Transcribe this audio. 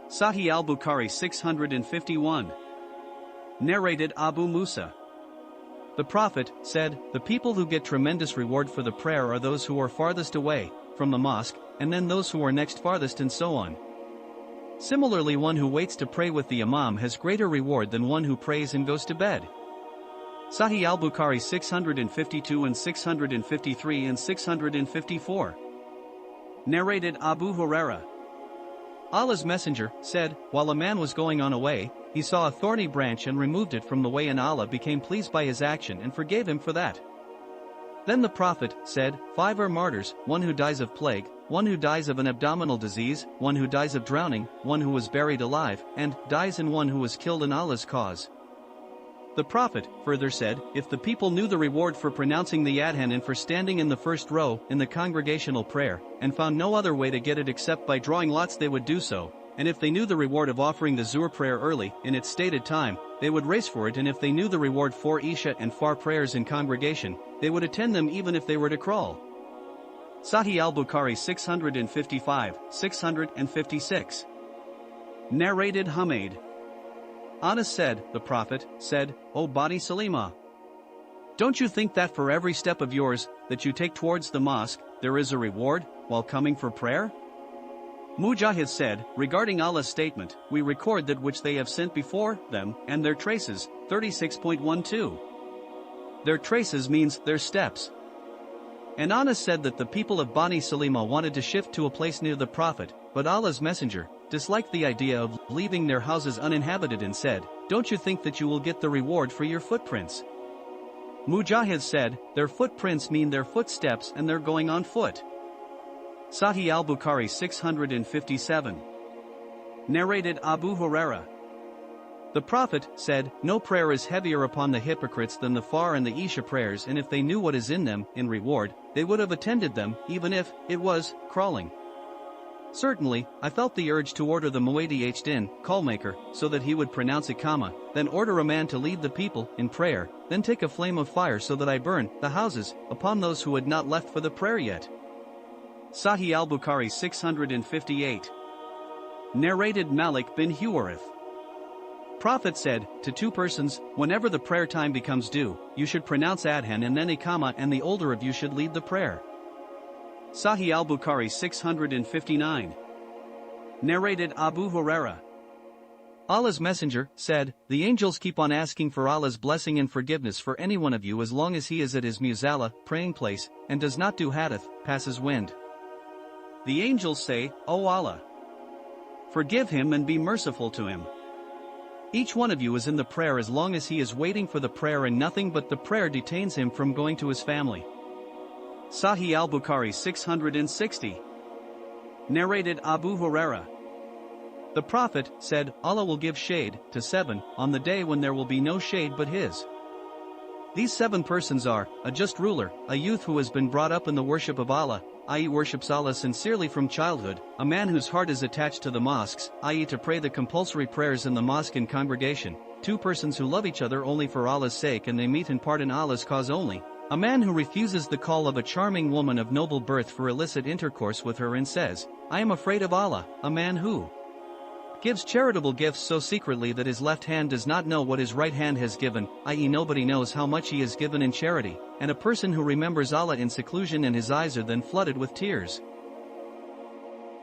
Sahih al-Bukhari 651. Narrated Abu Musa. The Prophet said, "The people who get tremendous reward for the prayer are those who are farthest away from the mosque, and then those who are next farthest, and so on. Similarly, one who waits to pray with the Imam has greater reward than one who prays and goes to bed." Sahih al-Bukhari 652 and 653 and 654. Narrated Abu Huraira. Allah's Messenger said, while a man was going on a way, he saw a thorny branch and removed it from the way, and Allah became pleased by his action and forgave him for that. Then the Prophet said, 5 are martyrs, one who dies of plague, one who dies of an abdominal disease, one who dies of drowning, one who was buried alive, and dies, and one who was killed in Allah's cause. The Prophet further said, if the people knew the reward for pronouncing the adhan and for standing in the first row in the congregational prayer, and found no other way to get it except by drawing lots, they would do so, and if they knew the reward of offering the Zuhr prayer early in its stated time, they would race for it, and if they knew the reward for Isha and Far prayers in congregation, they would attend them even if they were to crawl. Sahih al-Bukhari 655, 656. Narrated Humayd. Anas said, the Prophet said, O Bani Salima, don't you think that for every step of yours that you take towards the mosque, there is a reward while coming for prayer? Mujahid said, regarding Allah's statement, we record that which they have sent before them, and their traces, 36.12. Their traces means their steps. And Anas said that the people of Bani Salima wanted to shift to a place near the Prophet, but Allah's Messenger disliked the idea of leaving their houses uninhabited and said, don't you think that you will get the reward for your footprints? Mujahid said, their footprints mean their footsteps, and they're going on foot. Sahih al-Bukhari 657. Narrated Abu Huraira. The Prophet said, no prayer is heavier upon the hypocrites than the Far and the Isha prayers, and if they knew what is in them, in reward, they would have attended them, even if it was crawling. Certainly, I felt the urge to order the Muwaidi Hdin, call-maker, so that he would pronounce Iqama, then order a man to lead the people in prayer, then take a flame of fire so that I burn the houses upon those who had not left for the prayer yet. Sahih al-Bukhari 658. Narrated Malik bin Huwarith. Prophet said, to 2 persons, whenever the prayer time becomes due, you should pronounce adhan and then Iqama, and the older of you should lead the prayer. Sahih al-Bukhari 659. Narrated Abu Huraira. Allah's Messenger said, the angels keep on asking for Allah's blessing and forgiveness for any one of you as long as he is at his musalla, praying place, and does not do hadith, passes wind. The angels say, O Allah, forgive him and be merciful to him. Each one of you is in the prayer as long as he is waiting for the prayer, and nothing but the prayer detains him from going to his family. Sahih al-Bukhari 660. Narrated Abu Huraira. The Prophet said, Allah will give shade to 7 on the day when there will be no shade but his. These 7 persons are, a just ruler, a youth who has been brought up in the worship of Allah, i.e. worships Allah sincerely from childhood, a man whose heart is attached to the mosques, i.e. to pray the compulsory prayers in the mosque in congregation, 2 persons who love each other only for Allah's sake and they meet in part in Allah's cause only, a man who refuses the call of a charming woman of noble birth for illicit intercourse with her and says, I am afraid of Allah, a man who gives charitable gifts so secretly that his left hand does not know what his right hand has given, i.e. nobody knows how much he has given in charity, and a person who remembers Allah in seclusion and his eyes are then flooded with tears.